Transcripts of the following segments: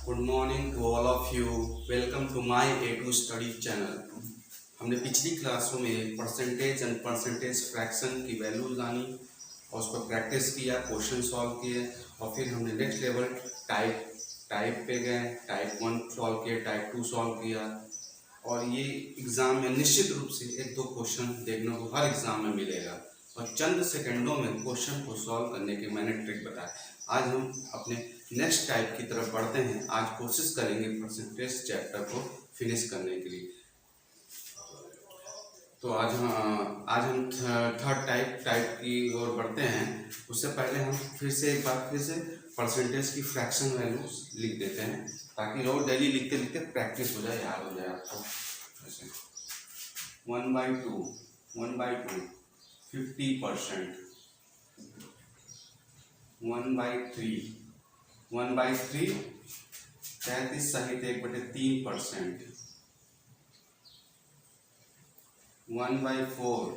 Good morning to all of you. Welcome to my A2 study channel. हमने पिछली क्लासों में परसेंटेज एंड परसेंटेज फ्रैक्शन की values जानी और उस पर प्रैक्टिस किया, क्वेश्चन सॉल्व किए और फिर हमने नेक्स्ट लेवल टाइप पे गए। टाइप 1 सॉल्व किया, टाइप 2 सॉल्व किया और ये एग्ज़ाम में निश्चित रूप से एक दो क्वेश्चन देखने को हर एग्ज़ाम में मिलेगा और चंद सेकंडों में क्वेश्चन को सॉल्व करने के मैंने ट्रिक बताया। आज हम अपने नेक्स्ट टाइप की तरफ बढ़ते हैं। आज कोशिश करेंगे परसेंटेज चैप्टर को फिनिश करने के लिए। तो आज हम थर्ड टाइप की ओर बढ़ते हैं। उससे पहले हम फिर से परसेंटेज की फ्रैक्शन वैल्यूज लिख देते हैं ताकि रोज डेली लिखते लिखते प्रैक्टिस हो जाए, याद हो जाए आपको। जैसे 1/2 50%, 1/3 33 सहित 1/3%, 1/4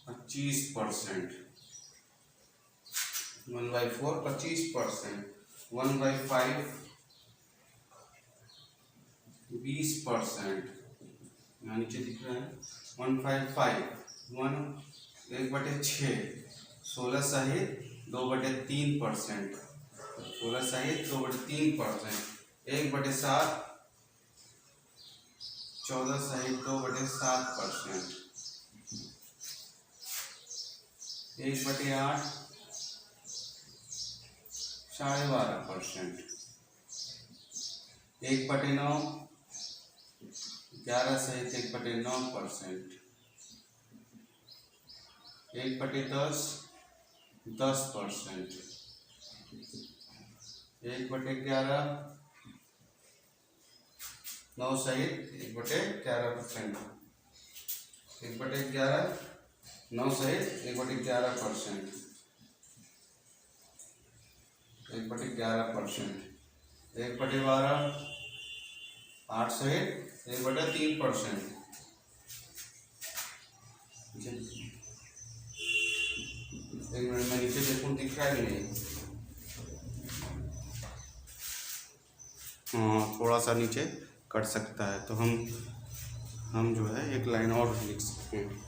25%, 1/4 25%, 1/5 20%, यहाँ नीचे दिख रहा है 1/5 1/6 16 सहित 2/3%, 16 सहित 2/3%, 1/7 14 सहित 2/7%, 1/8 12.5%, 1/9 11 सहित 1/9%, 1/10 10%, 1/11 9 सहित 1/11%, 1/11 9 सहित 1/11%, 1/11%, 1/12 8 सहित 1/3%। एक मिनट में नीचे देखूं दिख रहा है कि नहीं? हाँ, थोड़ा सा नीचे कट सकता है तो हम जो है एक लाइन और लिख सकते हैं।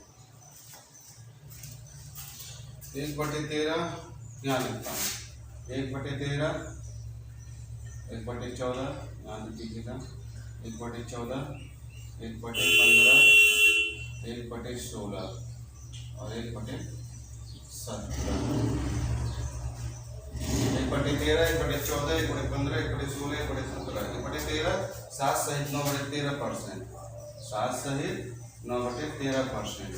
1/13 यहाँ लिखता हूँ, 1/13 1/14 यहाँ लिख दीजिएगा, 1/14 1/15 1/16 और 1/17, 1/13 1/14 1/15 1/16 1/17, 1/13 7 सहित 9/13%, 7 सहित 9/13%,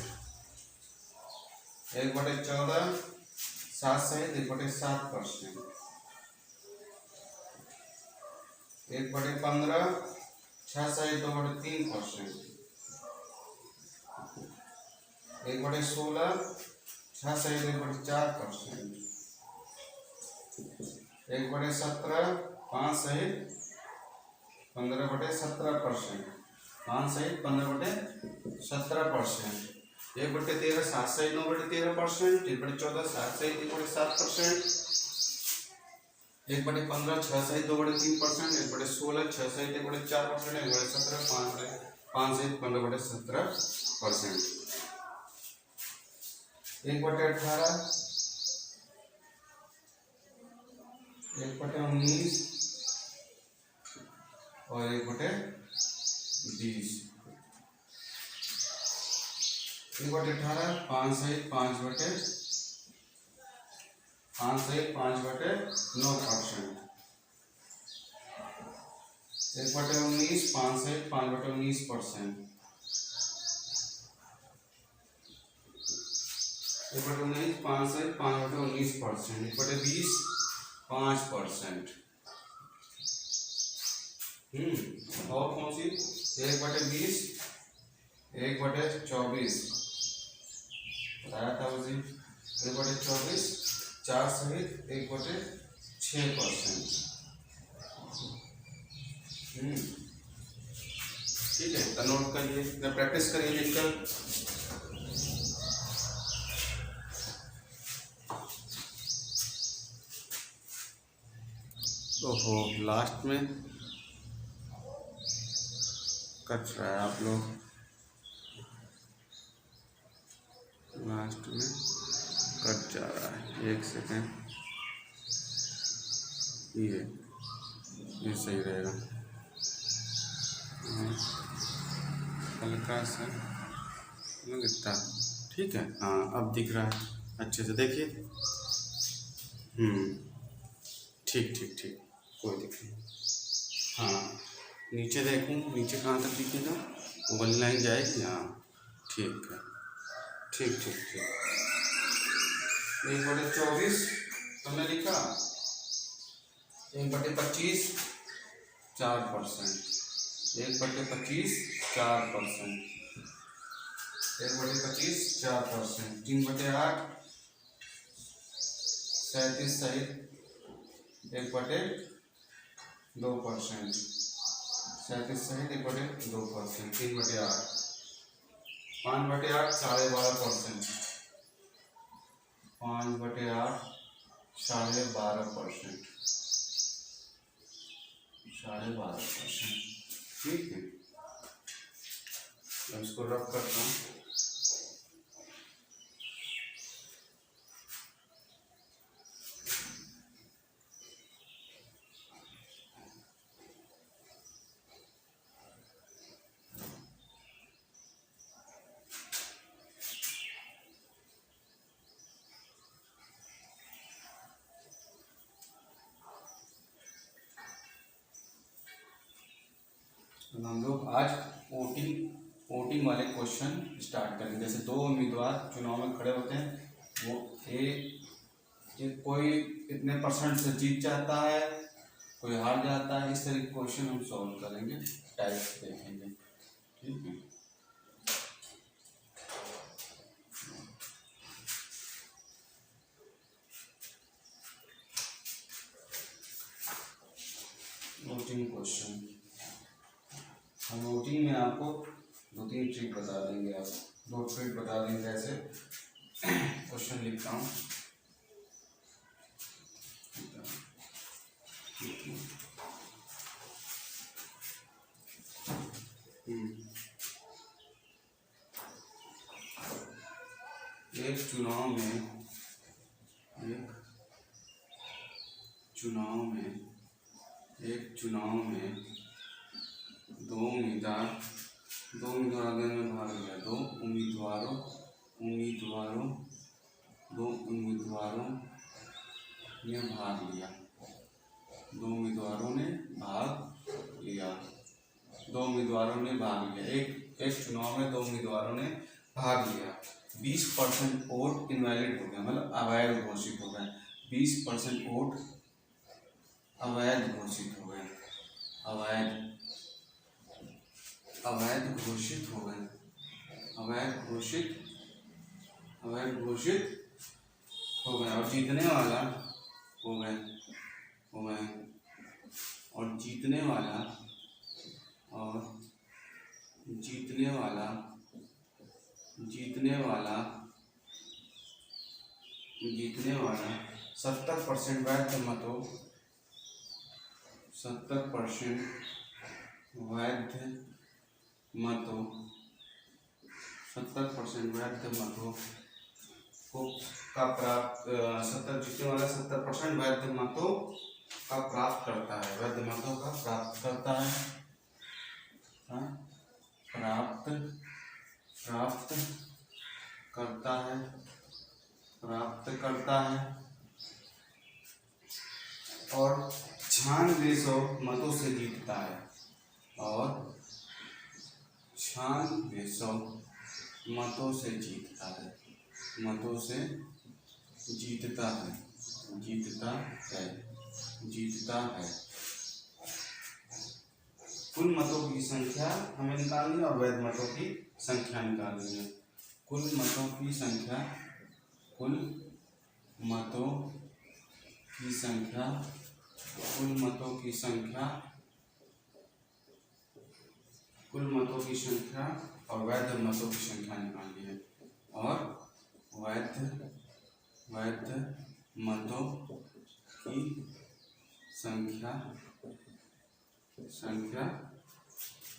1/14 7 सहित 1/7%, 1/15 6 सहित 2/3%, 1/16 6 सहित 1/4%, 1/17 5 सहित 15/17%, 5 सहित 15/17%, 1/13 7 सहित 9/13%, 1/14 7 सहित 1/7%, 1/15 6 सहित 2/3%, 1/16 6 सहित 1/4%, 1/17 5 सहित 15/17%, 1/18 1/19 और 1/20, 1/18 5 सहित 5/9%, 1/19 5 सहित 5/19%, 1/19 5 सहित 5/19%, 1/20 5%। और कौन सी? 1/20 1/24 बताया था उसी, 1/24 4 सहित 1/6%। ठीक है, तो नोट करिए, प्रैक्टिस करिए लिखकर। ओहो, लास्ट में कट रहा है आप लोग, लास्ट में कट जा रहा है। 1 सेकेंड, ये सही रहेगा। हल्का सा इतना, ठीक है। हाँ, अब दिख रहा है अच्छे से, देखिए। ठीक ठीक ठीक, कोई दिक्कत नहीं। हाँ, नीचे देखूँ, नीचे कहाँ तक दिखेगा? वो वाली लाइन जाएगी। हाँ, ठीक है, ठीक ठीक ठीक। 1/24 तुमने लिखा, 1/25 4%, 1/25 4%, 1/25 4%, 3/8 37 सहित 1/2%, 37 सहित 1/2%, 3/8, 5/8 12.5%, 5/8 12.5%, 12.5%, ठीक है। मैं इसको रब करता हूँ। हम लोग आज वोटिंग वाले क्वेश्चन स्टार्ट करेंगे। जैसे 2 उम्मीदवार चुनाव में खड़े होते हैं, वो कोई इतने % से जीत जाता है, कोई हार जाता है। इस तरह के क्वेश्चन हम सॉल्व करेंगे, टाइप देखेंगे, ठीक है। वोटिंग क्वेश्चन, हम वोटिंग में आपको 2-3 ट्रिक बता देंगे, आप 2 ट्रिक बता देंगे। कैसे क्वेश्चन लिखता हूँ, एक चुनाव में 2 उम्मीदवार में भाग लिया। 2 उम्मीदवारों ने भाग लिया। 2 उम्मीदवारों ने भाग लिया। एक चुनाव में 2 उम्मीदवारों ने भाग लिया। 20% वोट इनवैलिड हो गया, मतलब अवैध घोषित हो गए। 20% वोट अवैध घोषित हो गए। अवैध घोषित हो गए। और जीतने वाला जीतने वाला 70% वैध मतों 70% वैध मतों को का प्राप्त 70 जीतने वाला 70% वैध मतों का प्राप्त करता है। वैध मतों का प्राप्त करता है। प्राप्त करता है और 9600 मतों से जीतता है। जीतता है। कुल मतों की संख्या हमें निकालनी है और वैध मतों की संख्या निकालनी है। कुल मतों की संख्या और वैध मतों की संख्या निकालनी है। और वैध मतों की संख्या संख्या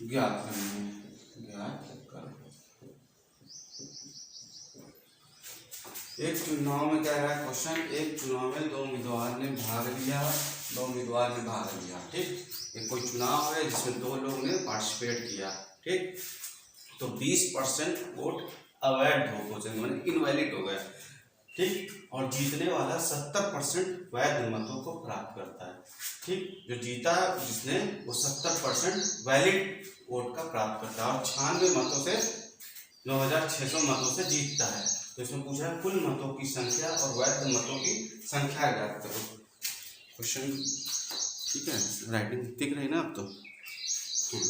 ज्ञात करनी है, ज्ञात करो। एक चुनाव में कह रहा है क्वेश्चन, एक चुनाव में 2 उम्मीदवार ने भाग लिया, 2 उम्मीदवार ने भाग लिया, ठीक। ये कोई चुनाव है जिसमें 2 लोग ने पार्टिसिपेट किया, ठीक। तो 20% वोट अवैध हो गए, माने इनवैलिड हो गया, ठीक। और जीतने वाला 70% वैध मतों को प्राप्त करता है, ठीक। जो जीता जिसने वो 70% वैलिड वोट का प्राप्त करता है और 96 मतों से 9600 मतों से जीतता है। तो इसमें पूछा है कुल मतों की संख्या और वैध मतों की संख्या ज्ञात करो। क्वेश्चन ठीक है, राइटिंग दिख रही ना अब तो।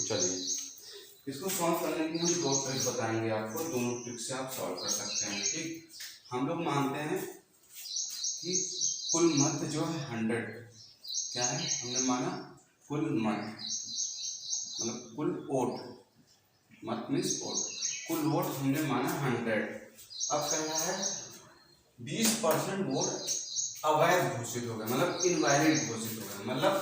चलिए इसको सॉल्व करने की हम 2 ट्रिक बताएंगे आपको, दोनों ट्रिक से आप सॉल्व कर सकते हैं, ठीक। हम लोग मानते हैं कि कुल मत जो है 100, क्या है हमने माना कुल मत मतलब कुल वोट, मत मीन्स वोट, कुल वोट हमने माना 100। अब कह रहा है 20% वोट अवैध घोषित हो गए, मतलब इनवैलिड घोषित हो गए, मतलब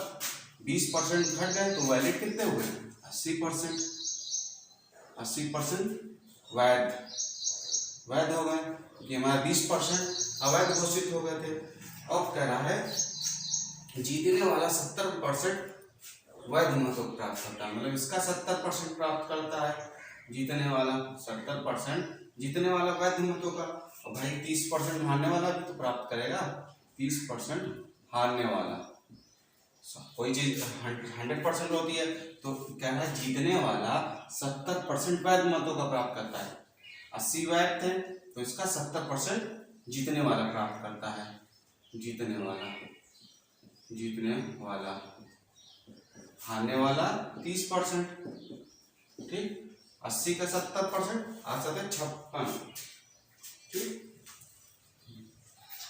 20% घट गए तो वैलिड कितने हुए 80%, 80% वैध हो गए, कि हमारे 20% अवैध घोषित हो गए थे। अब कह रहा है जीतने वाला 70% वैध मतों प्राप्त करता है, मतलब इसका 70% प्राप्त करता है, जीतने वाला 70% जीतने वाला वैध मतों का। और भाई 30% हारने वाला भी तो प्राप्त करेगा, 30% हारने वाला, कोई चीज 100% होती है तो क्या है जीतने वाला 70% वैध मतों का प्राप्त करता है, 80 वैध थे तो इसका 70% जीतने वाला प्राप्त करता है, जीतने वाला हारने वाला 30%, ठीक। 80 का 70% आ सकते 56, ठीक।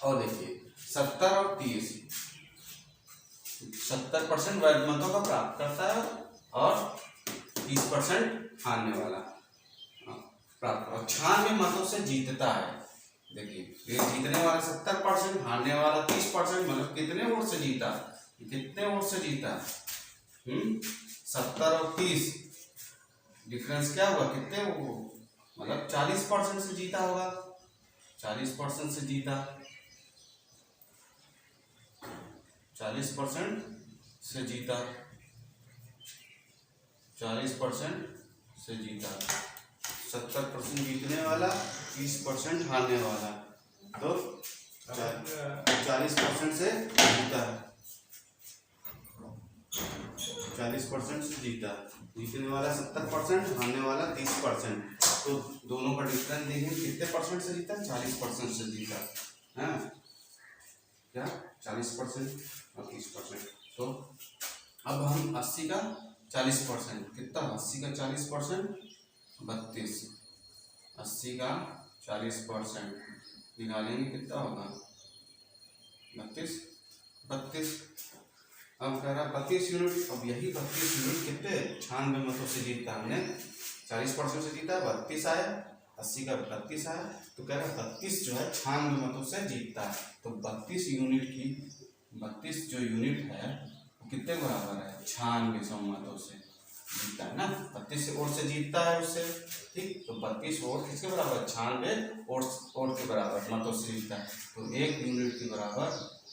और देखिए 70 और 30, 70% वैध मतों का प्राप्त करता है और 30% हारने वाला प्राप्त, और 96 मतों से जीतता है। देखिए ये जीतने वाला 70%, हारने वाला 30%, मतलब कितने वोट से जीता, कितने वोट से जीता 70 और 30, डिफरेंस क्या हुआ कितने वो, मतलब 40% से जीता होगा, 40% से जीता, 40% से जीता, 40% से जीता, 70% जीतने वाला, 30% हारने वाला, तो 40% से जीता, 40% से जीता, जीतने वाला 70%, हारने वाला 30%, तो दोनों का डिफरेंस देखें कितने परसेंट से जीता, 40% से जीता है, क्या 40% और 30%। तो अब हम 80 का 40%, कितना 80 का 40%, 32, 80 का 40% निकालेंगे कितना होगा 32। अब कह रहा 32 यूनिट, अब यही 32 यूनिट कितने 96 मतों से जीता, हमने 40% से जीता, 32 आया, 80 का 32 आया, तो कह रहा 32 जो है 96 मतों से जीतता है, तो 32 यूनिट की 32 जो यूनिट है वो कितने बराबर है 96 मतों से जीतता है ना, 32 वोट से जीतता है उससे, ठीक। तो 32 वोट किसके बराबर 96 वोट के बराबर मतों से जीतता है, तो 1 यूनिट के बराबर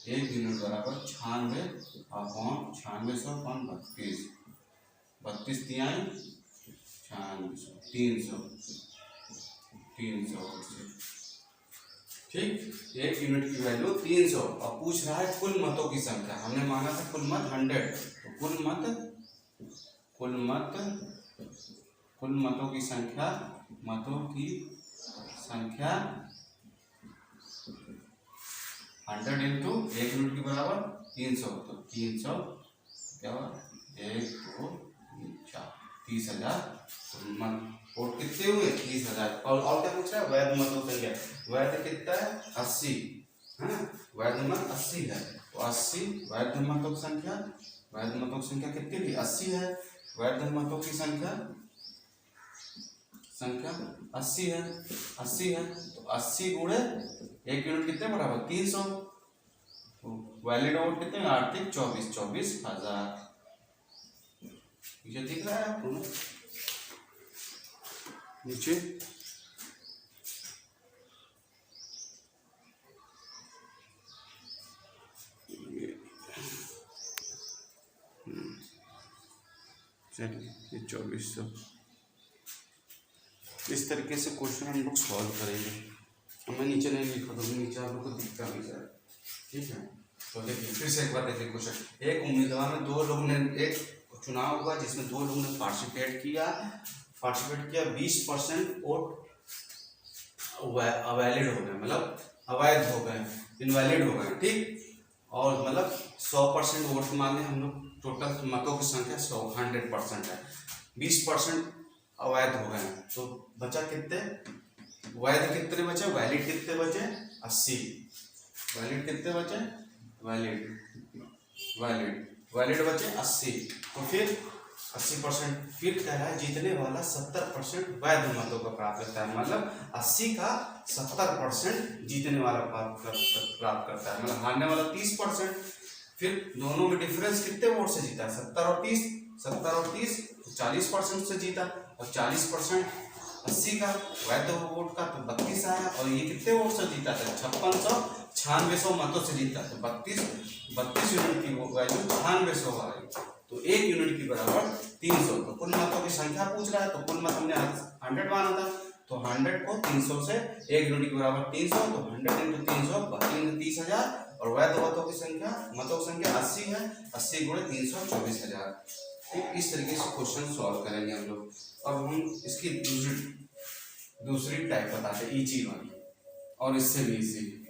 1 यूनिट बराबर 96 अपॉन 96 32 तिहाई 96 300 ठीक। 1 यूनिट की वैल्यू 300, और पूछ रहा है कुल मतों की संख्या, हमने माना था कुल मत 100, तो कुल मतों की संख्या 100 इंटू 1 यूनिट के बराबर 300, तो 300 क्या हुआ 1 2 3 4 30,000 मत, वोट कितने हुए 30,000। और क्या पूछ रहा है वैध मतों की संख्या, वैध कितना है 80 है, वैध मत 80 है, तो 80 वैध मतों की संख्या, वैध मतों की संख्या कितनी थी 80 है, वैध मतों की संख्या 80 है, तो 80 गुणे 1 यूनिट कितने बराबर 300, वैलिड वोट कितने आर्थिक 24,000 ये दिख रहा है आपको नीचे। चलिए ये 2400 इस तरीके से क्वेश्चन हम लोग सॉल्व करेंगे। मैं नीचे नहीं लिखा तो नीचे आप लोग को दिखता भी सर, ठीक है। तो देखिए फिर से एक बार देखिए क्वेश्चन, एक उम्मीदवार में दो लोग ने एक चुनाव हुआ जिसमें दो लोगों ने पार्टिसिपेट किया 20% वोट अवैलिड हो गए, मतलब अवैध हो गए, इनवैलिड हो गए, ठीक। और मतलब 100% वोट माने हम लोग टोटल मतों की संख्या 100% है, 20% अवैध हो गए, तो बचा कितने वैध कितने बचे, वैलिड कितने बचे 80, वैलिड कितने बचे वैलिड बचे 80। तो फिर 80%, फिर कह रहा है जीतने वाला 70% वैध मतों का प्राप्त करता है, मतलब 80 का 70% जीतने वाला प्राप्त करता है, मतलब हारने वाला 30%। फिर दोनों में डिफरेंस कितने वोट से जीता है 70 और 30 40% से जीता, और 40% 80 का वैध वोट का तो 32 आया, और ये कितने वोट से जीता था 5696 मतों से जीता, तो 32 यूनिट की वैल्यू 9600 आ गई, तो 1 यूनिट की बराबर 300। तो कुल मतों की संख्या पूछ रहा है, तो कुल मत हमने 100 माना था, तो 100 को 300 से 1 यूनिट की बराबर 300, तो 100 × 300 30,000, और वैध मतों की संख्या 80 है, 80 × 300 24,000। ठीक, इस तरीके से क्वेश्चन सॉल्व करेंगे हम लोग। अब हम इसकी दूसरी टाइप बताते हैं, इजी वाली, और इससे भी इजी।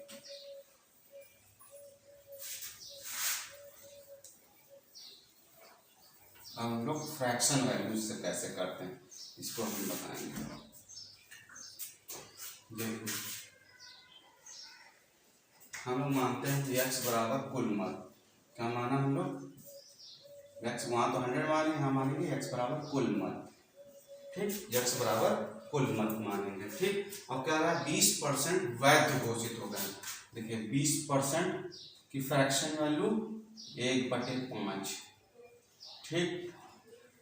हम लोग फ्रैक्शन वैल्यू से कैसे करते हैं इसको हम बताएंगे। देखिए हम लोग मानते हैं x बराबर कुल मत, क्या माना हम लोग x, वहां तो 100 माने, यहाँ मानेंगे x बराबर कुल मत, ठीक, x बराबर कुल मत मानेंगे, ठीक। अब क्या रहा है 20% वैध घोषित हो गए। देखिए 20% की फ्रैक्शन वैल्यू 1/5, ठीक।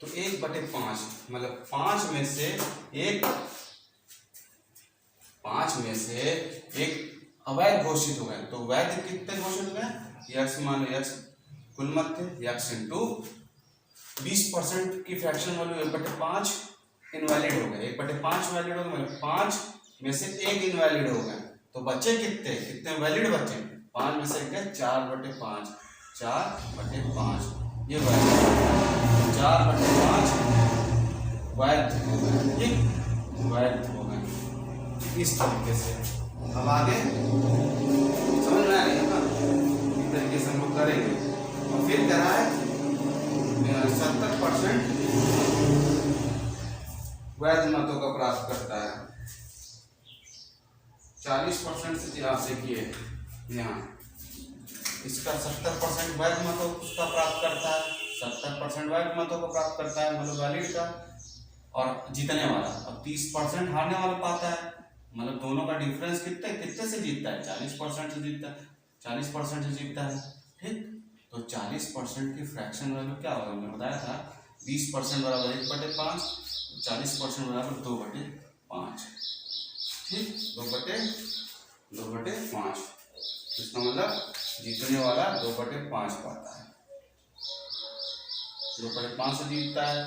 तो 1/5 मतलब 5 में से एक अवैध घोषित हो गए, तो वैध कितने घोषित हो गए, x मान लो x कुल मत थे, x × 20% की फ्रैक्शन वैल्यू 1/5 इनवैलिड हो गए, 1/5 वैलिड हो गए, मतलब 5 में से एक इनवैलिड हो गए, तो बचे कितने वैलिड बचे, 5 में से गए 4/5, 4/5 ये वैलिड, 4/5 वैध हो गए, ठीक, वैध हो गए इस तरीके से। अब आगे समझ में आ रही है ना, इस तरीके से हम लोग करेंगे। और फिर कह रहा है 70% वैध मतों का प्राप्त करता है, 40% से आप देखिए यहाँ इसका 70% वैध मतों का प्राप्त करता है, 70% वैध मतों को प्राप्त करता है, मतलब वैलिड का, और जीतने वाला अब 30% हारने वाला पाता है, मतलब दोनों का डिफरेंस कितने से जीतता है 40% से जीतता है, 40% से जीतता है, ठीक। तो 40% की फ्रैक्शन वैल्यू क्या होगा, मैंने बताया था 20% बराबर 1/5, 40% बराबर 2/5, ठीक, 2/5, इसका मतलब जीतने वाला 2/5 पाता है, 2/5 से जीतता है।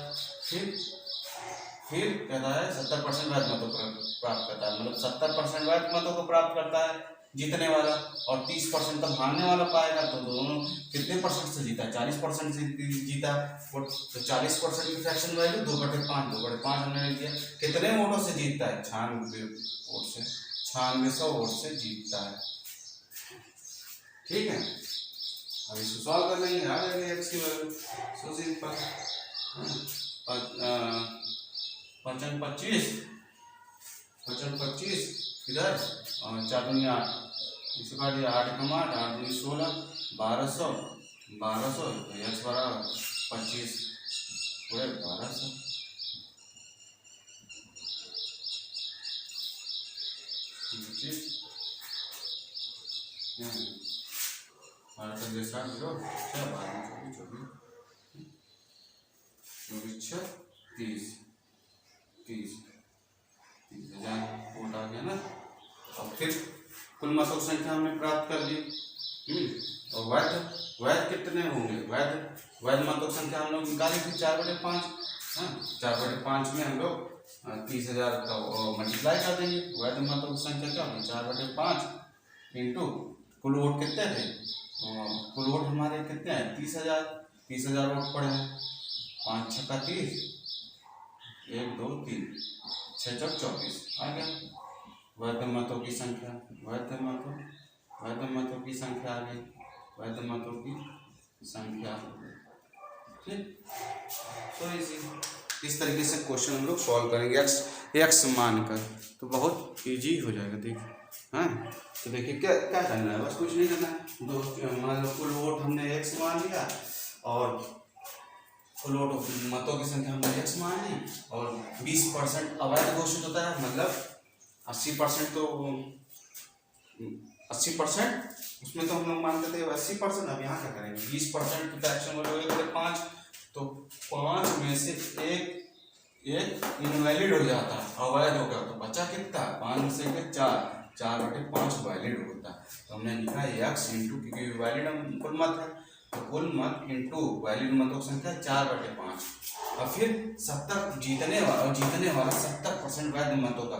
फिर कहता है 70% वैध मतों को प्राप्त करता है, मतलब 70% वैध मतों को प्राप्त करता है जीतने वाला, और 30% तब हारने वाला पाएगा, तो दोनों कितने परसेंट से जीता, 40% से जीता, तो 40% की फ्रैक्शन वैल्यू 2/5 हमने लिख दिया। कितने वोटों से जीतता है 96 वोट से, 9600 वोट से जीतता है, ठीक है। अब इसको सॉल्व कर लेंगे, आ जाएगा x की वैल्यू, सो सिंपल, 55 इधर, और 4 दूनी 8, इसके बाद ये 8 × 8, 8 दूनी 16, 1200, तो x बराबर 25 पूरे 1200, 12 का 60 0 6 12 24 24 6 30 30,000 वोट आ गया ना। और फिर कुल मतों की संख्या हमने प्राप्त कर ली। और वैध कितने होंगे? वैध मतों की संख्या हम लोग निकाली थी 4/5। 4/5 में हम लोग 30,000 का मल्टीप्लाई कर देंगे। वैध मतों की संख्या क्या होगी? 4/5 इंटू कुल वोट कितने थे? कुल वोट हमारे कितने हैं? 30,000 वोट पड़े हैं। 5 6 30 1 2 3 6 4 24 आ गया वैध मतों की संख्या। वैध मतों की संख्या आ गई। वैध मतों की संख्या। ठीक, तो इस तरीके से क्वेश्चन हम लोग सॉल्व करेंगे एक्स मानकर, तो बहुत इजी हो जाएगा। देखिए हाँ, तो देखिए क्या क्या करना है, बस कुछ नहीं करना है। दो मान लो कुल वोट हमने एक्स मान लिया और कुल वोट मतों की संख्या हमने एक्स मान ली और 20% अवैध घोषित होता है, मतलब 80% तो 80% उसमें तो हम लोग मानते थे 80%। अब यहाँ क्या करेंगे? 20% की फ्रैक्शन वाले 1/5, तो 5 में से एक इनवैलिड हो जाता है, अवैध हो गया, तो बचा कितना? 5 में से 4/5 वैलिड होता है। तो हमने लिखा एक्स इंटू, क्योंकि वैलिड कुल मत है तो कुल मत इंटू वैलिड मतों की संख्या 4/5 और फिर 70 जीतने वाला 70% वैध मतों का,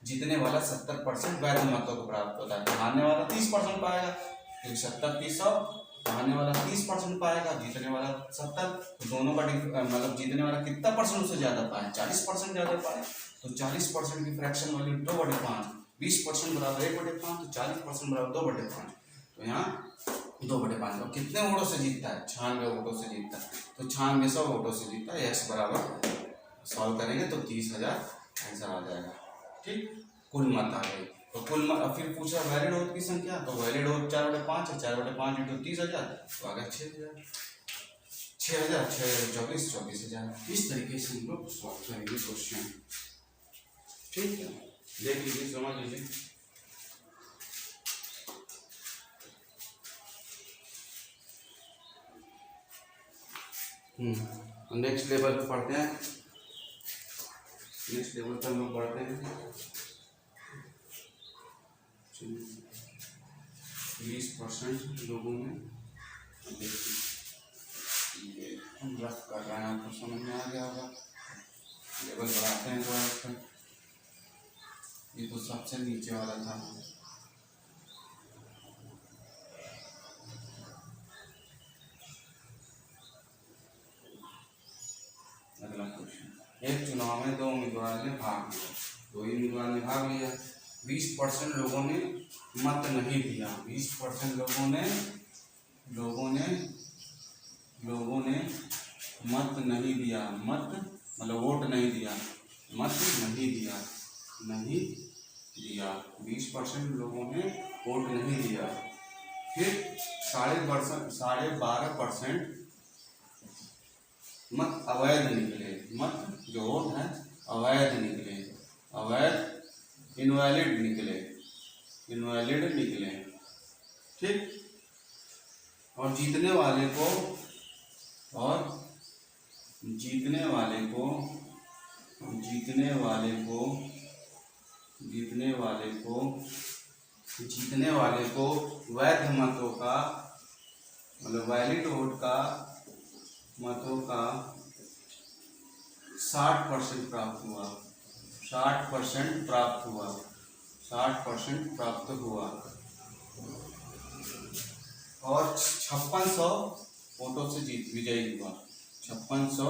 जीतने वाला 70% वैध मतों को प्राप्त होता है। हारने वाला 30% पाएगा, क्योंकि 70 30 हारने वाला 30% पाएगा, जीतने वाला 70। तो दोनों का मतलब जीतने वाला कितना परसेंट उससे ज्यादा पाए? 40% ज्यादा पाए। तो 40% की फ्रैक्शन वैल्यू 2/5, 20% बराबर 1/5, तो 40% बराबर 2/5। तो यहाँ 2/5 और कितने वोटों से जीतता है? 96 वोटों से जीतता है। तो 96 वोटों से जीतता है। एक्स बराबर सॉल्व करेंगे तो 30,000 आंसर आ जाएगा। ठीक, कुल मत आ गई। तो कुल मत, फिर पूछा वैलिड वोट की संख्या, तो वैलिड वोट 4/5 है। 4/5 इंटू 30,000 तो आ गया 6,000। 6,000 24 24,000। इस तरीके से हम लोग सॉल्व करेंगे क्वेश्चन। ठीक है, देख लीजिए, समझ लीजिए। नेक्स्ट लेवल पे पढ़ते हैं। नेक्स्ट लेवल पे हम लोग पढ़ते हैं 20% लोगों में, देखिए हम रफ कर रहे हैं, आपको समझ में आ गया होगा। लेवल बढ़ाते हैं थोड़ा इसका। ये तो सबसे नीचे वाला था। अगला क्वेश्चन, एक चुनाव में 2 उम्मीदवार ने भाग लिया। 2 ही उम्मीदवार ने भाग लिया। 20% लोगों ने मत नहीं दिया। 20% लोगों ने मत नहीं दिया। मत मतलब वोट नहीं दिया, मत नहीं दिया। 20% लोगों ने वोट नहीं दिया। फिर 12.5% मत अवैध निकले। मत जो वोट है अवैध निकले, अवैध इनवैलिड निकले। ठीक, और जीतने वाले को वैध मतों का मतलब वैलिड वोट का मतों का 60% प्राप्त हुआ। 60% प्राप्त हुआ और 5600 वोटों से विजयी हुआ। 5600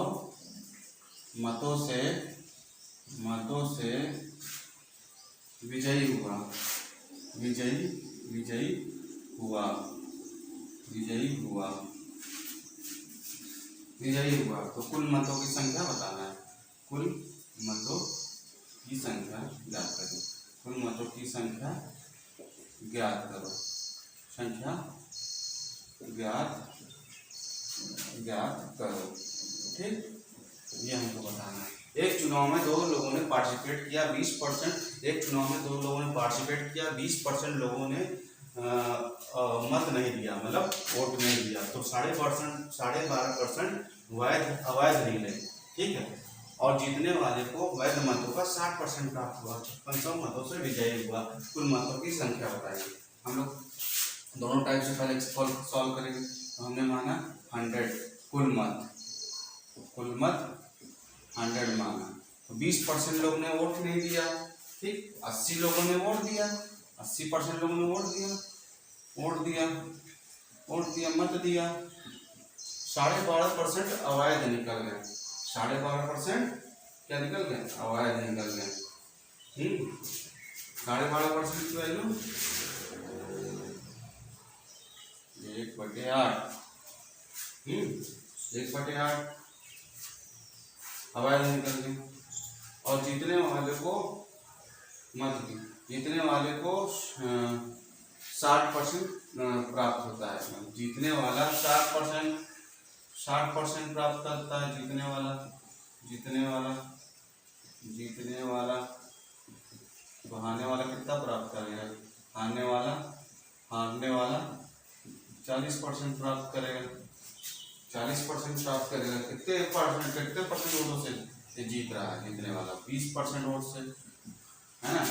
मतों से विजयी हुआ। तो कुल मतों की संख्या बताना है। कुल मतों की संख्या ज्ञात करो। कुल मतों की संख्या ज्ञात करो। ठीक, ये हमको बताना है। एक चुनाव में 2 लोगों ने पार्टिसिपेट किया 20%। एक चुनाव में 2 लोगों ने पार्टिसिपेट किया। 20% लोगों ने मत नहीं दिया, मतलब वोट नहीं दिया, तो 12.5% वैध अवैध निकले, ठीक है। और जीतने वाले को वैध मतों का 60% प्राप्त हुआ, 5600 मतों से विजयी हुआ। कुल मतों की संख्या बताइए। हम लोग दोनों टाइप से पहले सॉल्व करेंगे। तो हमने माना 100 कुल मत 100 माना, तो 20% लोग ने वोट नहीं दिया, ठीक। 80 लोगों ने वोट दिया, 80% लोगों ने वोट दिया, मत दिया। 12.5% अवैध निकल गए, 12.5% क्या निकल गए? अवैध निकल गए। 12.5% की वैल्यू 1/8, 1/8 अवैध निकल गए। और जीतने वाले को मत दी, जीतने वाले को 60% प्राप्त होता है। जीतने वाला 60% प्राप्त करता है। जीतने वाला तो हारने वाला कितना प्राप्त करेगा? हारने वाला 40% प्राप्त करेगा, 40% प्राप्त करेगा। कितने परसेंट वोटों से ये जीत रहा है? जीतने वाला 20% वोट से, है ना,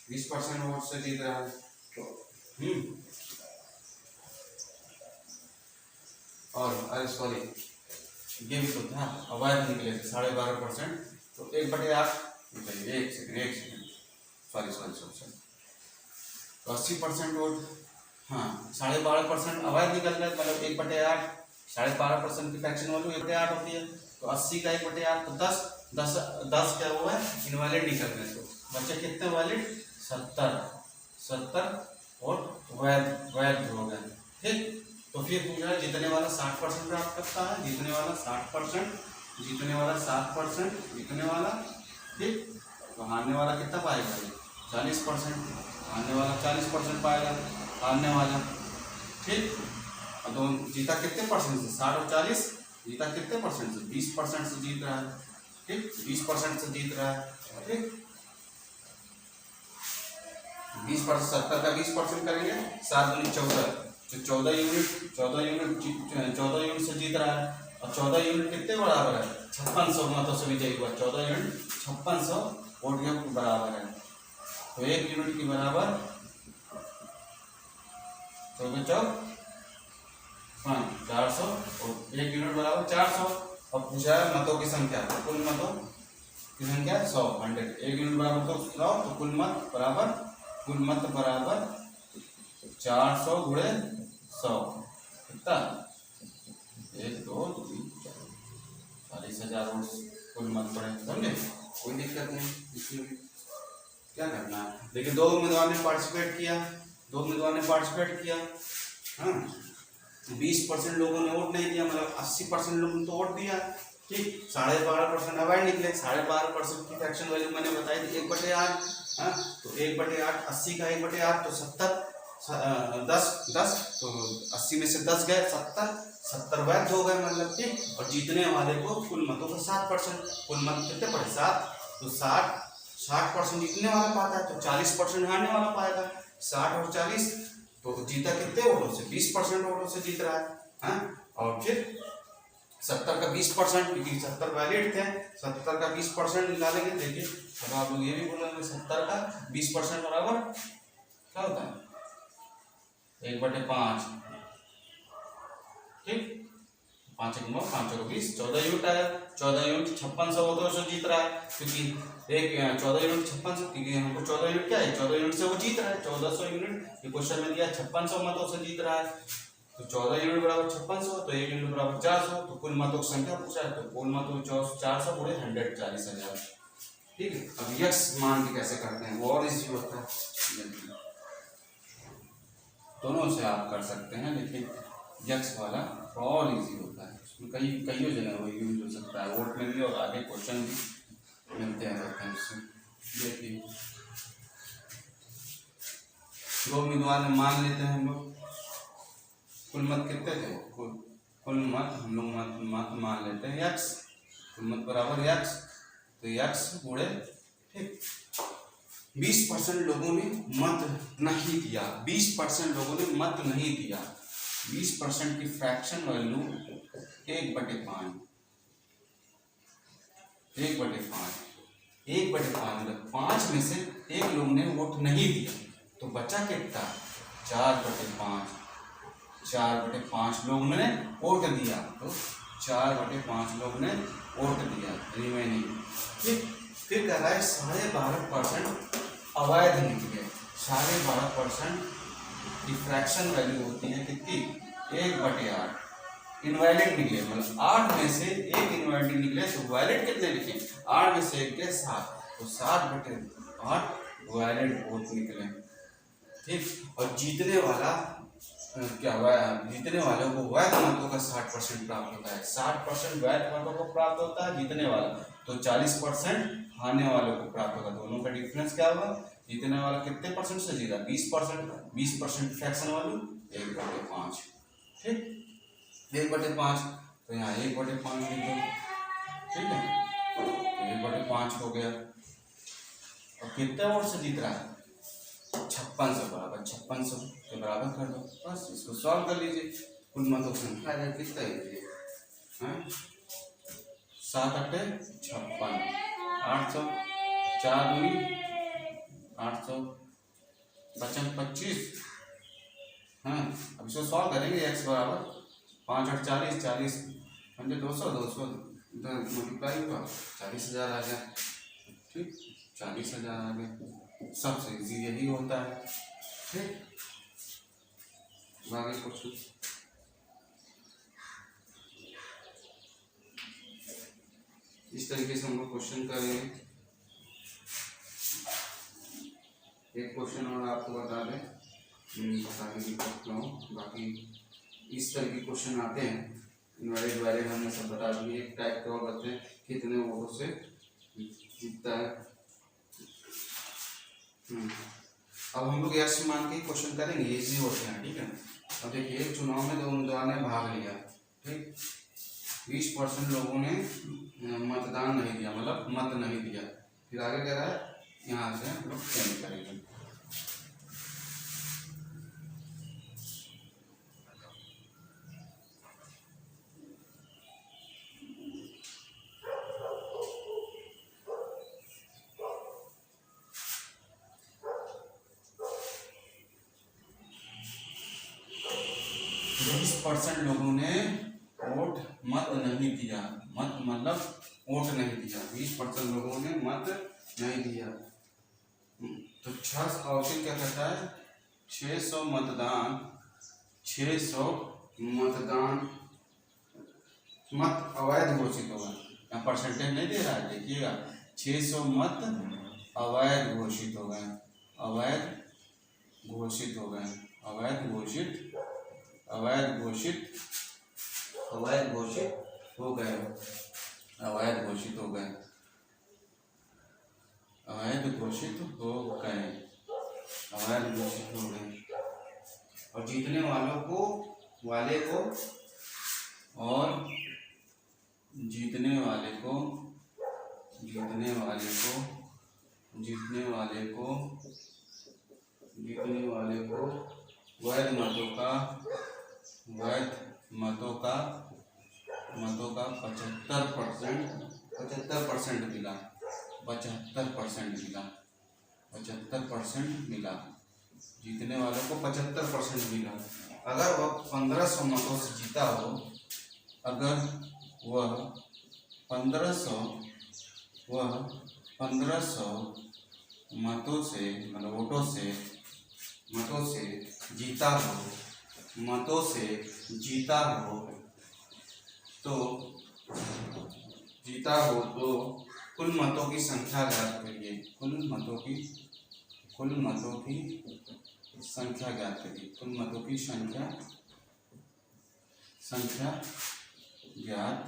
20% वोट से जीत रहा है। तो और अरे सॉरी, ये भी तो था, अवैध निकले थे 12.5%, तो 1/8, एक सेकंड, सॉरी, तो 80% वोट, हाँ 12.5% अवैध निकल गए, मतलब 1/8, 12.5% की फ्रैक्शन वैल्यू 1/8 होती है। तो 80 का 1/8, तो 10 क्या हुआ है? इनवैलिड निकल गए। तो बच्चे कितने वैलिड? 70 वोट वैध हो गए, ठीक। तो फिर पूछा जीतने वाला 60% प्राप्त करता है, जीतने वाला 60%, ठीक। तो हारने वाला कितना पाएगा? 40%, हारने वाला 40% पाएगा, हारने वाला, ठीक। और तो जीता कितने परसेंट से? 60 और 40, जीता कितने परसेंट से? 20% से जीत रहा है, ठीक, 20% से जीत रहा है, ठीक। 20%, 70 का 20% करेंगे, 7 दूनी 14, तो 14 यूनिट से जीत रहा है। और 14 यूनिट कितने बराबर है? 5600 मतों से विजयी हुआ। 14 यूनिट 5600 वोट के बराबर है। तो 1 यूनिट की बराबर 400, और 1 यूनिट बराबर 400। अब पूछा है मतों की संख्या, तो कुल मतों की संख्या 100, 100, 1 यूनिट बराबर तो 100, तो कुल मत बराबर 400 गुणे 100 कितना? 1, 2, 3, 4, 40,000 वोट कुल मत पड़े, समझे? कोई दिक्कत नहीं, इसमें क्या करना है। देखिए 2 उम्मीदवार ने पार्टिसिपेट किया, हाँ, 20% लोगों ने वोट नहीं दिया, मतलब 80% लोगों ने तो वोट दिया, ठीक। 12.5% अवैध निकले। 12.5% की फ्रैक्शन वैल्यू मैंने बताई थी 1/8, हाँ, तो 1/8, 80 का 1/8, तो 70, 10, तो 80 में से 10 गए, 70 वैध हो गए, मतलब, ठीक। और जीतने वाले को कुल मतों का 60%, कुल मत कितने पड़े? 7, तो 60% जीतने वाला पाता है, तो 40% हारने वाला पाएगा। 60 और 40, तो जीता कितने वोटों से? 20% वोटों से जीत रहा है, हाँ। और फिर 70 का 20%, क्योंकि 70 वैलिड थे, 70 का 20% निकालेंगे। देखिए अब आप लोग ये भी बोलेंगे 70 का 20% बराबर क्या होता है? 1/5, ठीक। 5 × 9, 5 × 20, 14 यूनिट आया। 14 यूनिट 5600 वोटों से जीत रहा है, क्योंकि 14 यूनिट 5600, क्योंकि हमको 14 यूनिट क्या है? 14 यूनिट से वो जीत रहा है। 1400 यूनिट ये क्वेश्चन में दिया, 5600 मतों से जीत रहा है। तो 14 यूनिट बराबर 5600, तो 1 यूनिट बराबर 400, तो कुल मतों की संख्या पूछा है, तो कुल मतों 400 गुणे 100, 40,000, ठीक है। अब यक्स मान के कैसे करते हैं, वो और इजी होता है। दोनों से आप कर सकते हैं, लेकिन यक्स वाला और इजी होता है। उसमें कई जगह वो यूज हो सकता है, वोट में भी और आगे क्वेश्चन भी मिलते हैं रहते हैं उससे। देखिए 2 उम्मीदवार मान लेते हैं हम लोग, कुल मत कितने थे? कुल मत हम लोग मत मान लेते हैं यक्स, कुल मत बराबर यक्स, तो यक्स गुणे, ठीक, 20% लोगों ने मत नहीं दिया, 20% लोगों ने मत नहीं दिया। 20% की फ्रैक्शन वैल्यू 1/5, 1/5, 1/5 मतलब 5 में से एक लोग ने वोट नहीं दिया, तो बचा कितना? 4/5, 4/5 लोगों ने वोट दिया, तो 4/5 लोग ने वोट दिया, रिमेनिंग। फिर कह रहा है 12.5% अवैध निकले। 12.5% की फ्रैक्शन वैल्यू होती है कितनी? 1/8 इनवैलिड निकले, मतलब 8 में से एक इनवैलिड निकले, तो वैलिड कितने लिखे? 8 में से 1 के 7, तो 7/8 वैलिड वोट निकले। ठीक, और जीतने वाला क्या हुआ? जीतने वालों को वैध मतों का 60% प्राप्त होता है। 60% वैध मतों को प्राप्त होता है जीतने वाला, तो 40% हारने वालों को प्राप्त होगा। दोनों का डिफरेंस क्या होगा? जीतने वाला कितने परसेंट से जीता? 20%। 20% फ्रैक्शन वैल्यू 1/5। ठीक, 1/5, तो यहाँ 1/5 लिख दो। ठीक है, 1/5 हो गया। और कितने वोट से जीत रहा है? 5600 बराबर 5600 के बराबर कर दो, बस इसको सॉल्व कर लीजिए। कुल मतों की संख्या है कितना है? 7 8 56, 800, 4 दूनी 800, बचन 25। हाँ, अब इसको सॉल्व करेंगे। x बराबर 5 8 40, 40 5 200, 200 मल्टीप्लाई हुआ 40,000 आ गया। ठीक, 40,000 आ गया। सबसे इजी यही होता है। ठीक, आगे क्वेश्चन। इस तरीके से हम लोग क्वेश्चन करेंगे। एक क्वेश्चन और आपको बता दें, आगे भी करता हूँ। बाकी इस तरह के क्वेश्चन आते हैं, इनवैलिड वैलिड हमने सब बता दिए। एक टाइप का और बताते हैं कितने वोटों से जीतता है। अब हम लोग यश मान के क्वेश्चन करेंगे, इजी होते हैं। ठीक है, अब देखिए चुनाव में 2 उम्मीदवार ने भाग लिया। ठीक, 20% लोगों ने मतदान नहीं दिया, मतलब मत नहीं दिया। फिर आगे कह रहा है यहाँ से हम लोग चेंज करेंगे। % लोगों ने वोट मत नहीं दिया, मत मतलब वोट नहीं दिया। 20% लोगों ने मत नहीं दिया, तो 6 ऑप्शन क्या कहता है? 600 मतदान, 600 मतदान मत अवैध घोषित होगा। यहाँ परसेंटेज नहीं दे रहा है, देखिएगा। 600 मत अवैध घोषित हो गए, अवैध घोषित हो गए, अवैध घोषित, अवैध घोषित, अवैध घोषित हो गए, अवैध घोषित हो गए, अवैध घोषित हो गए, अवैध घोषित हो गए। और जीतने वालों को, वाले को, और जीतने वाले को, जीतने वाले को, जीतने वाले को, जीतने वाले को वैध मतों का, वैध मतों का, मतों का 75% मिला, 75% मिला, 75% मिला। जीतने वालों को 75% मिला। अगर वह 1500 मतों से जीता हो, अगर वह 1500 मतों से, मतलब वोटों से, मतों से जीता हो, मतों से जीता हो, तो जीता हो तो कुल मतों की संख्या ज्ञात करिए। कुल मतों की, कुल मतों की संख्या ज्ञात करिए। कुल मतों की संख्या, संख्या ज्ञात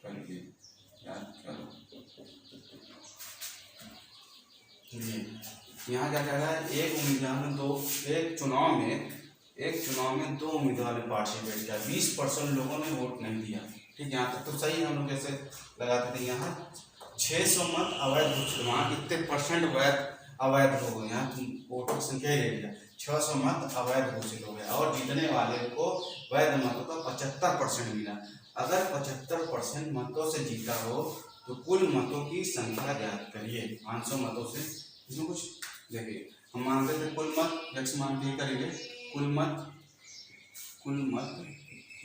करिए, ज्ञात करो। यहाँ क्या कह रहा है? एक उम्मीदवार ने एक चुनाव में 2 उम्मीदवार ने पार्टिसिपेट किया, 20% लोगों ने वोट नहीं दिया। ठीक, यहाँ तक तो सही। हम लोग जैसे लगाते थे यहाँ 600 मत अवैध घोषित, वहाँ कितने % वैध अवैध हो गए, यहाँ तुम वोटों की संख्या ही ले लिया, 600 मत अवैध घोषित हो गए और जीतने वाले को वैध मतों का 75% मिला। अगर 75% मतों से जीता हो तो कुल मतों की संख्या ज्ञात करिए। 500 मतों से इसमें कुछ देखिए, हम मानते थे कुल मत यक्ष मान के करेंगे, कुल मत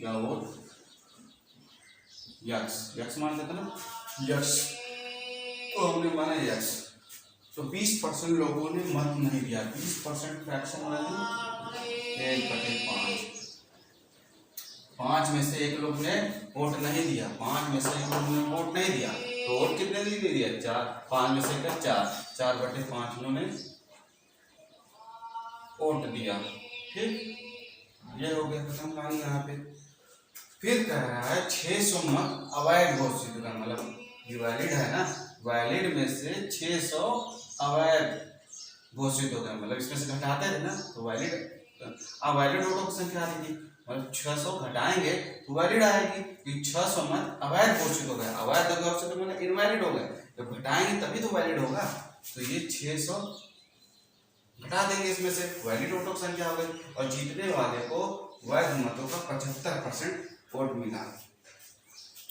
या वोट यक्ष मानते थे ना, यक्ष, तो हमने माना यक्ष, तो 20% लोगों ने मत नहीं दिया, 20% फ्रैक्शन वैल्यू 1/5। 5 में से एक लोग ने वोट नहीं दिया, 5 में से एक लोग ने वोट नहीं दिया, तो वोट कितने ने दिया? 4, 5 में से क्या 4/5 उन्होंने वोट दिया। ठीक, ये हो गया खत्म कहानी यहाँ पे। फिर कह रहा है 600 मत अवैध घोषित करना, मतलब ये वैलिड है ना, वैलिड में से 600 अवैध घोषित हो गए, मतलब इसमें से घटाते थे ना तो वैलिड, अवैलिड वोटों की संख्या आ रही थी, मतलब 600 घटाएंगे तो वैलिड आएगी, कि 600 मत अवैध घोषित हो गए, अवैध घोषित तो मतलब इनवैलिड हो गए, जब घटाएंगे तभी तो वैलिड होगा, तो ये 600 घटा देंगे इसमें से, वैलिड वोटों की संख्या हो गई और जीतने वाले को वैध मतों का 75% वोट मिला।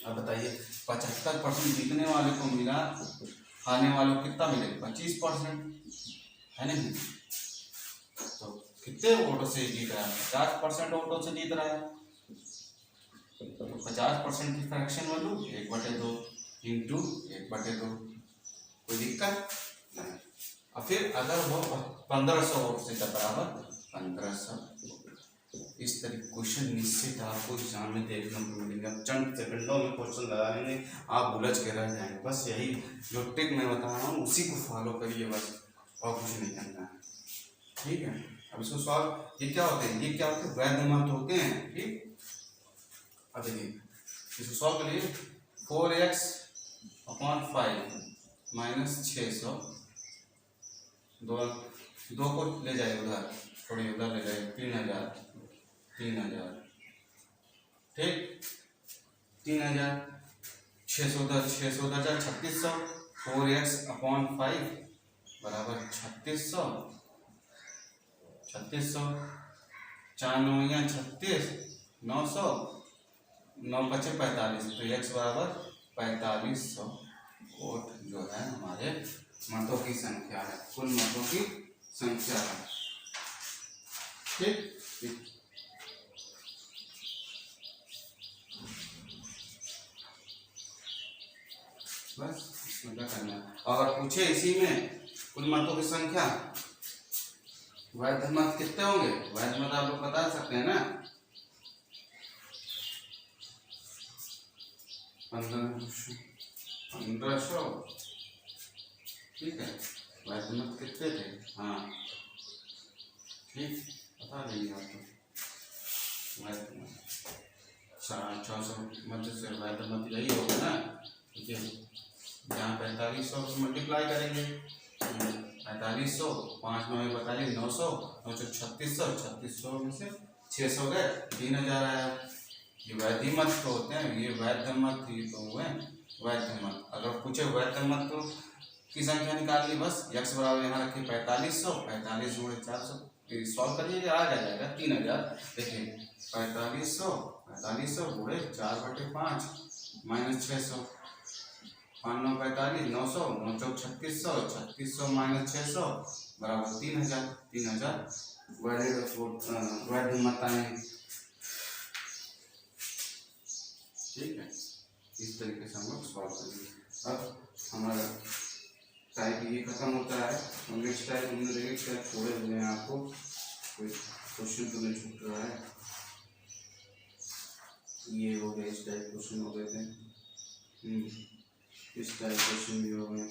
अब बताइए 75% जीतने वाले को मिला, हारने वालों को कितना मिलेगा? 25%, है नहीं? तो कितने वोटों से जीत रहा है? 50% वोटों से जीत रहा है, तो 50% की फ्रैक्शन वैल्यू 1/2 इंटू 1/2, कोई दिक्कत नहीं। और फिर अगर वो 1500 वोट से बराबर 1500, इस तरह क्वेश्चन निश्चित आपको एग्जाम में देखने को मिलेंगे। अब चंद सेकंडों में क्वेश्चन लगा लेंगे, आप उलझ के रह जाएंगे। बस यही जो ट्रिक मैं बता रहा हूँ उसी को फॉलो करिए बस, और कुछ नहीं करना है। ठीक है, अब इसको सॉल्व, ये क्या होते हैं? वैध मत होते हैं। ठीक, अब देखिए इसको सॉल्व करिए। 4x/5 माइनस 600, दो को ले जाए उधर, थोड़ी उधर ले जाए, 3000, ठीक, 3000, 600 उधर 3600, 4x/5 बराबर 3600, 4 9 36, 900, 9 5 45, तो x बराबर 4500 वोट जो है हमारे मतों की संख्या है, कुल मतों की संख्या है। ठीक, बस इसमें क्या करना है। अगर पूछे इसी में कुल मतों की संख्या, वैध मत कितने होंगे? वैध मत आप लोग बता सकते हैं ना, 1500। ठीक है, वैध मत कितने थे? हाँ ठीक, बता देंगे आपको। वैध मत 600 मध्य से वैध मत यही होगा ना। ठीक है, यहाँ 4500 से मल्टीप्लाई करेंगे, 4500, 5 9 42, 900, 900 3600, 3600 में से 600 गए, 3000 आया। ये वैध मत तो होते हैं, ये वैध मत ही तो हुए वैध मत। अगर पूछे वैध मत तो की संख्या निकाल ली, बस x बराबर यहाँ रखिए 4500, 45 गुणे 400, सॉल्व करिएगा आ जाएगा 3000। देखिए 4500 गुणे 4/5 माइनस 600, 5 9 45, 900, 9 4 3600, 3600 माइनस 600 बराबर 3000 वैध मत आएंगे। ठीक है, इस तरीके से हम लोग सॉल्व करेंगे। अब हमारा टाइप ये खत्म होता है, और नेक्स्ट टाइप हमने देखे क्या थोड़े हुए हैं, आपको कोई क्वेश्चन तो नहीं छूट रहा है। ये हो गए, इस टाइप क्वेश्चन हो गए थे, इस टाइप क्वेश्चन भी हो गए,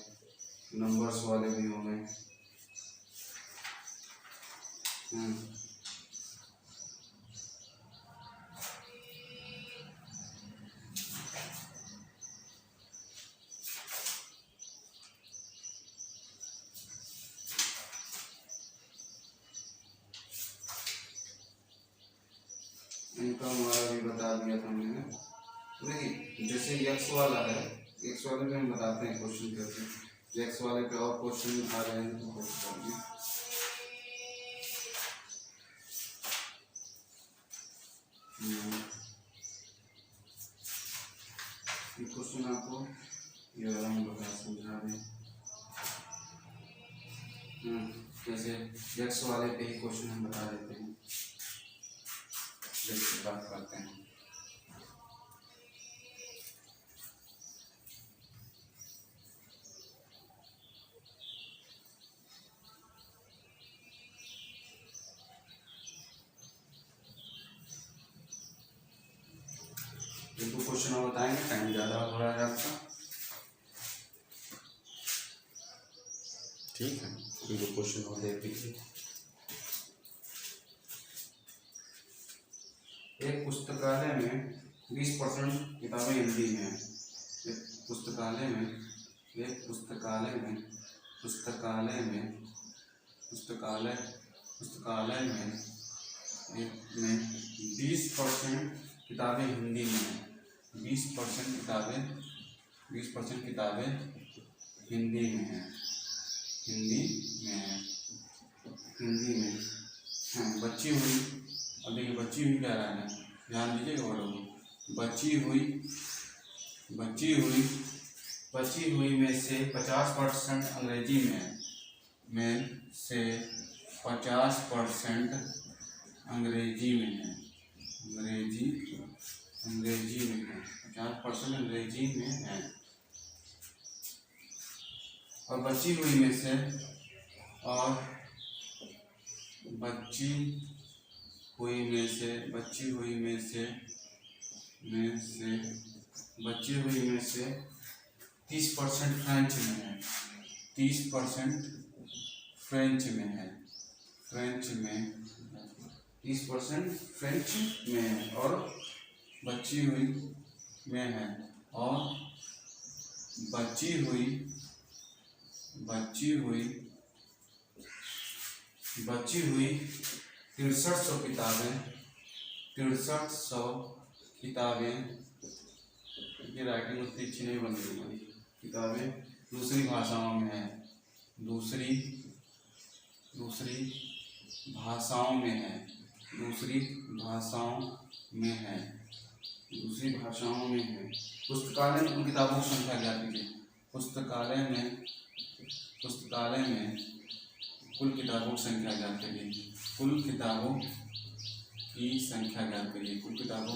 नंबर्स वाले भी हो गए। इनका हमारा भी बता दिया था मैंने। देखिए जैसे x वाला है, x वाले में हम बताते हैं क्वेश्चन कैसे। एक्स वाले पे और क्वेश्चन आ रहे हैं तो कोशिश करिए। ये क्वेश्चन आपको ये हम बता समझा रहे हैं। जैसे एक्स वाले पे ही क्वेश्चन हम बता देते हैं, जैसे बात करते हैं। एक दो क्वेश्चन और बताएंगे, टाइम ज़्यादा हो रहा है आपका, ठीक है। ये दो क्वेश्चन और देख लीजिए। एक पुस्तकालय में 20% किताबें हिंदी में हैं। एक पुस्तकालय में 20% किताबें हिंदी में हैं। 20% किताबें हिंदी में हैं। हाँ, बची हुई, अब देखिए बची हुई क्या रहा है, ध्यान दीजिएगा बोलो। बची हुई में से 50% अंग्रेजी में से 50% अंग्रेजी में है। 50% अंग्रेजी में है। और बची हुई में से 30% फ्रेंच में है। 30% फ्रेंच में है। 30% फ्रेंच में है और बची हुई में है। और बची हुई 6300 किताबें, ये राइटिंग उतनी अच्छी नहीं बन रही है, किताबें दूसरी भाषाओं में है। दूसरी भाषाओं में है। पुस्तकालय में कुल किताबों की संख्या ज्ञात कीजिए। पुस्तकालय में कुल किताबों की संख्या ज्ञात करिए। कुल किताबों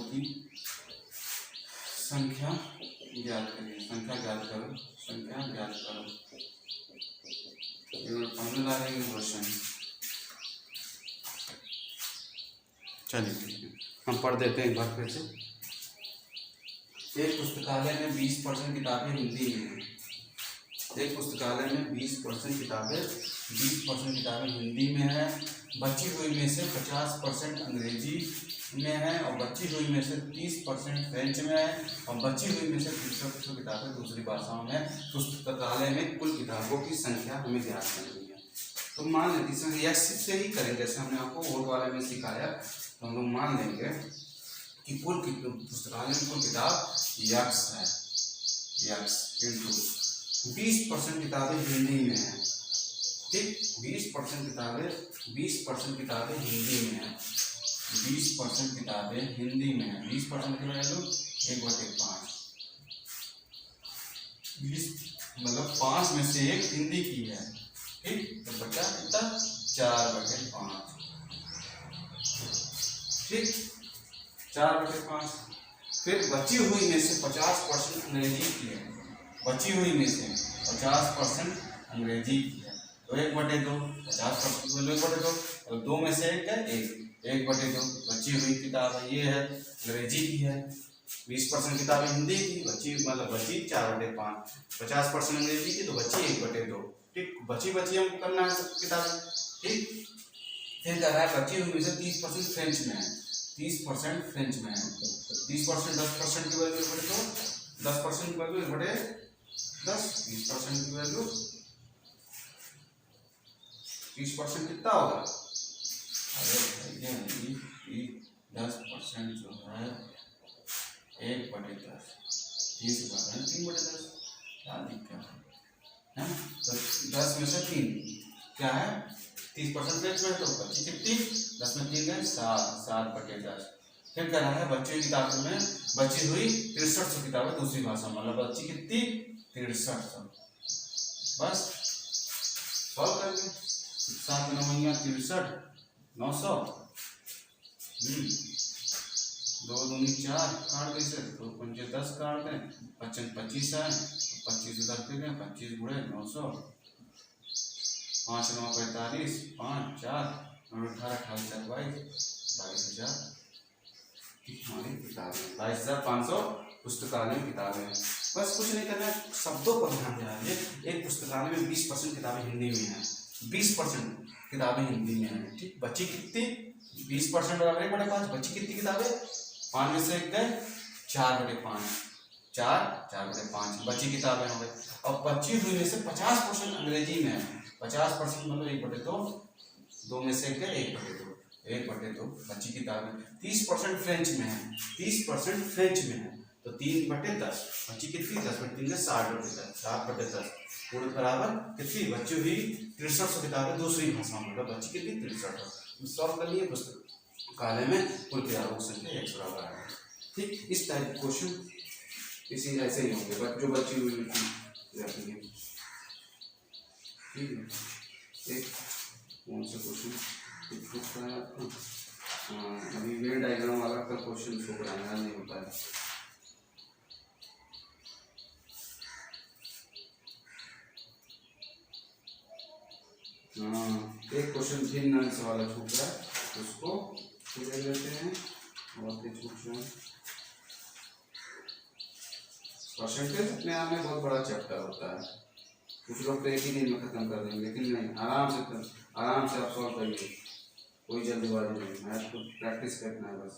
की संख्या ज्ञात करो। फाइनल आ जाएंगे क्वेश्चन। चलिए हम पढ़ देते हैं एक बार फिर से। एक पुस्तकालय में 20% किताबें हिंदी में हैं। एक पुस्तकालय में 20% किताबें हिंदी में है। बची हुई में से 50% अंग्रेजी में है और बची हुई में से 30% फ्रेंच में है और बची हुई में से 300 किताबें दूसरी भाषाओं में। पुस्तकालय में कुल किताबों की संख्या हमें ज्ञात करनी है। तो मान लेते हैं यक्स से ही करेंगे, जैसे हमने आपको वोट वाले में सिखाया। तो हम लोग मान लेंगे कि पुस्तकालय में कुल किताब यक्स है। यक्स इंटू 20% किताबें हिंदी में है। ठीक, 20% किताबें हिंदी में है। 20% किताबें हिंदी में है। 20% कितना है लोग, 1/5। 20 मतलब 5 में से 1 हिंदी की है। ठीक, तो बचा कितना, 4/5। ठीक, 4/5। फिर बची हुई में से 50% अंग्रेजी की है। बची हुई में से 50% अंग्रेजी की है। तो 1/2, 50% बोलो 1/2, और 2 में से 1 है 1/2। बची हुई किताब है ये है, अंग्रेजी की है। 20% किताबें हिंदी की, बची 4/5। 50% अंग्रेजी की तो बची 1/2। ठीक, बची हमको करना है सब किताबें। ठीक, फिर कह रहा है बची हुई में से 30% फ्रेंच में है। 30% फ्रेंच में है। 30% 10% की वैल्यू 1/2, 10% की वैल्यू 1/10। 20% की वैल्यू 30% कितना होगा, अरे भैया ये 10% जो है 1/10, 30 3/10, क्या दिक्कत है। है। तो 10 में से 3 क्या है 30% फ्रेंच में, तो बच्ची कितनी 10 में 3 गए 7/10। फिर कह रहा है बच्चों की किताबों में बची हुई 6300 किताबें दूसरी भाषा में, मतलब बच्ची कितनी 6300। बस सॉल्व कर लें। 7 9 63 900 2 दूनी 4 काट दे इसे, 2 पंजे 10 काट दें, 55 25 है, 25 उधर पे गए, 25 गुणे 900, 5 9 45 5 4 9 18 28 22,000 हमारी किताबें 22,500 पुस्तकालय किताबें। बस कुछ नहीं करना है, शब्दों पर ध्यान देना है। एक पुस्तकालय में 20% किताबें हिंदी में हैं, 20% किताबें हिंदी में हैं, ठीक। बच्ची कितनी 20% बराबर 1/5, बच्ची कितनी किताबें 5 में से 1 गए 4/5, 4/5 बच्ची किताबें हो गई। और बच्ची हुई में से 50% अंग्रेजी में है, 50% मतलब 1/2, 2 में से 1 गए 1/2 बच्ची किताबें। 30% फ्रेंच में है, 30% फ्रेंच में है, तो 3/10 बच्ची कितनी 10/3 में 60/10, 7/10 पूरे बराबर कितनी बच्ची हुई 6300 किताबें दूसरी भाषा में, मतलब बच्ची कितनी 63। सॉल्व कर लिए पुस्तकालय में कुल किताबों की संख्या 100 बराबर है, ठीक। इस टाइप क्वेश्चन इसी ऐसे ही होंगे जो बच्ची हुई रहती है, ठीक है। एक कौन सा क्वेश्चन है आपका, अभी वेन डायग्राम वाला का क्वेश्चन शो कराना नहीं होता है। एक क्वेश्चन भिन्न अंश वाला छूट रहा है, उसको ले लेते हैं। और छूट रहा है परसेंटेज, अपने आप में बहुत बड़ा चैप्टर होता है, कुछ लोग तो एक ही दिन में खत्म कर देंगे, लेकिन नहीं, आराम से आप सॉल्व करिए, कोई जल्दबाजी नहीं, मैथ को प्रैक्टिस करना है बस।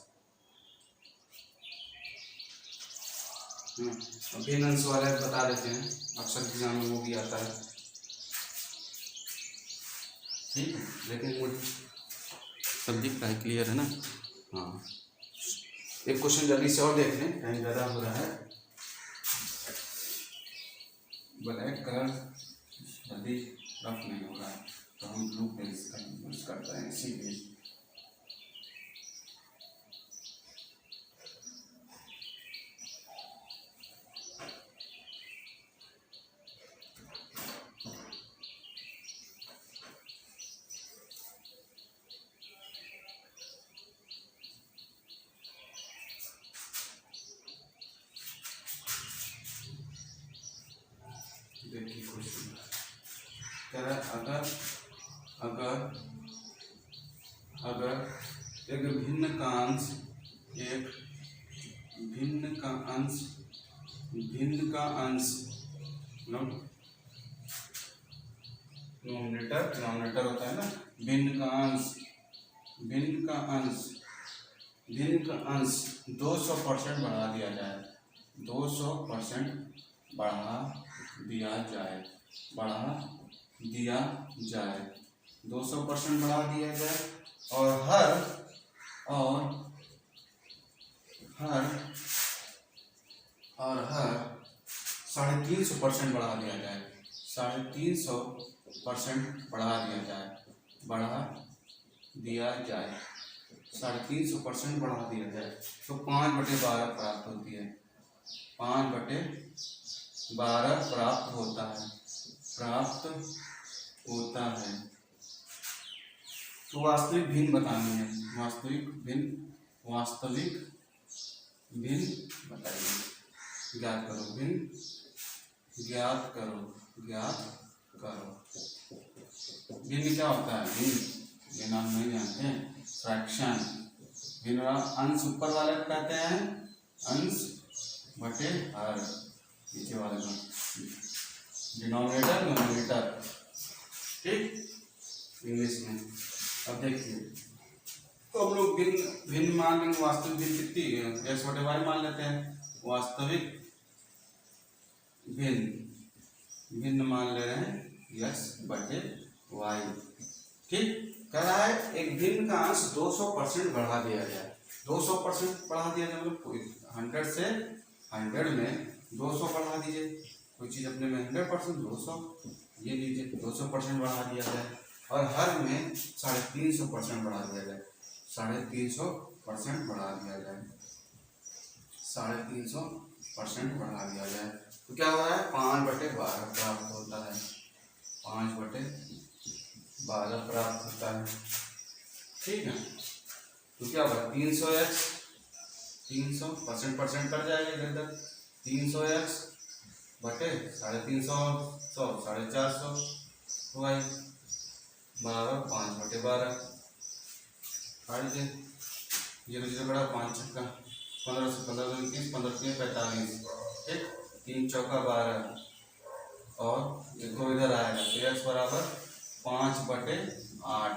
भिन्न अंश वाले बता देते हैं, अक्सर एग्जाम में वो भी आता है, ठीक है। लेकिन सब दिख रहा है, क्लियर है ना। हाँ, एक क्वेश्चन जल्दी से और देख लें, टाइम ज़्यादा हो रहा है। ब्लैक कलर जल्दी रफ नहीं हो रहा है, तो हम ब्लू पेन का यूज करते हैं, इसीलिए। देखिए क्वेश्चन कह रहा है, अगर एक भिन्न का अंश डिनोमिनेटर होता है ना, भिन्न का अंश 200% बढ़ा दिया जाए, 200% बढ़ा दिया जाए 200% बढ़ा दिया जाए, और हर 350% बढ़ा दिया जाए, 350% बढ़ा दिया जाए 350% बढ़ा दिया जाए, तो 5/12 प्राप्त होती है, 5/12 प्राप्त होता है। तो वास्तविक भिन्न बतानी है, वास्तविक भिन्न बताइए, ज्ञात करो। भिन्न क्या होता है, भिन्न आप नहीं जानते हैं, फ्रैक्शन। भिन्न अंश ऊपर वाले को कहते हैं अंश बटे हर, नीचे वाले को डिनोमिनेटर, ठीक, इंग्लिश में। अब देखिए, तो हम लोग भिन्न मान लेंगे, वास्तविक भिन्न कितनी x/y मान लेते हैं, वास्तविक भिन्न मान ले रहे हैं x/y, ठीक। कह रहा है एक भिन्न का अंश 200% बढ़ा दिया जाए, 200% बढ़ा दिया जाए, मतलब 100 से 100 में 200 बढ़ा दीजिए, कोई चीज़ अपने में 100% 200, ये लीजिए 200% बढ़ा दिया जाए, और हर में 350% बढ़ा दिया जाए, 350% बढ़ा दिया जाए, 350% बढ़ा दिया जाए, तो क्या हो रहा है 5/12 प्राप्त होता है, 5/12 प्राप्त होता है। ठीक है, तो क्या होगा 300x, 300% कट जाएगा इधर, 300x बटे 350, 100, 450 हुआ, 12, 5/12 काट दीजिए, 0 0 बड़ा 5 छक्का 15 से 15 2 21, 15 3 45, ठीक, 3 चौका 12, और एक तो इधर आएगा, तो x बराबर 5/8,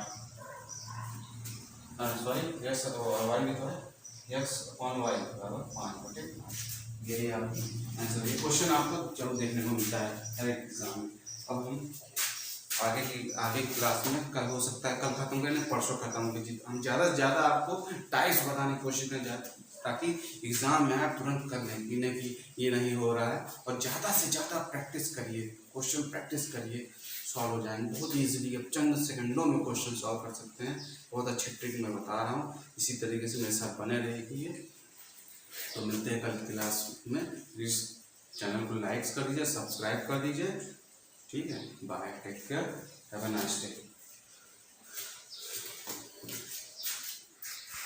सॉरी x और y भी तो है, x/y बराबर 5/8। यही आपकी आंसर। ये क्वेश्चन आपको जरूर देखने को मिलता है हर एक एग्जाम में। अब हम आगे की क्लास में, कल हो सकता है कल खत्म करें, परसों खत्म हो कीजिए, हम ज़्यादा से ज़्यादा आपको टाइप्स बताने की कोशिश करें, ताकि एग्ज़ाम में आप तुरंत कर लें कि नहीं कि ये नहीं हो रहा है, और ज़्यादा से ज़्यादा प्रैक्टिस करिए, क्वेश्चन प्रैक्टिस करिए, सॉल्व हो जाएंगे बहुत ईजिली। अब चंद सेकंडों में क्वेश्चन सॉल्व कर सकते हैं, बहुत अच्छी ट्रिक मैं बता रहा हूँ। इसी तरीके से मेरे साथ बने रहिए। तो मिलते हैं कल की क्लास में। प्लीज़ चैनल को लाइक कर दीजिए, सब्सक्राइब कर दीजिए, ठीक है। Bye, take care, have a nice day.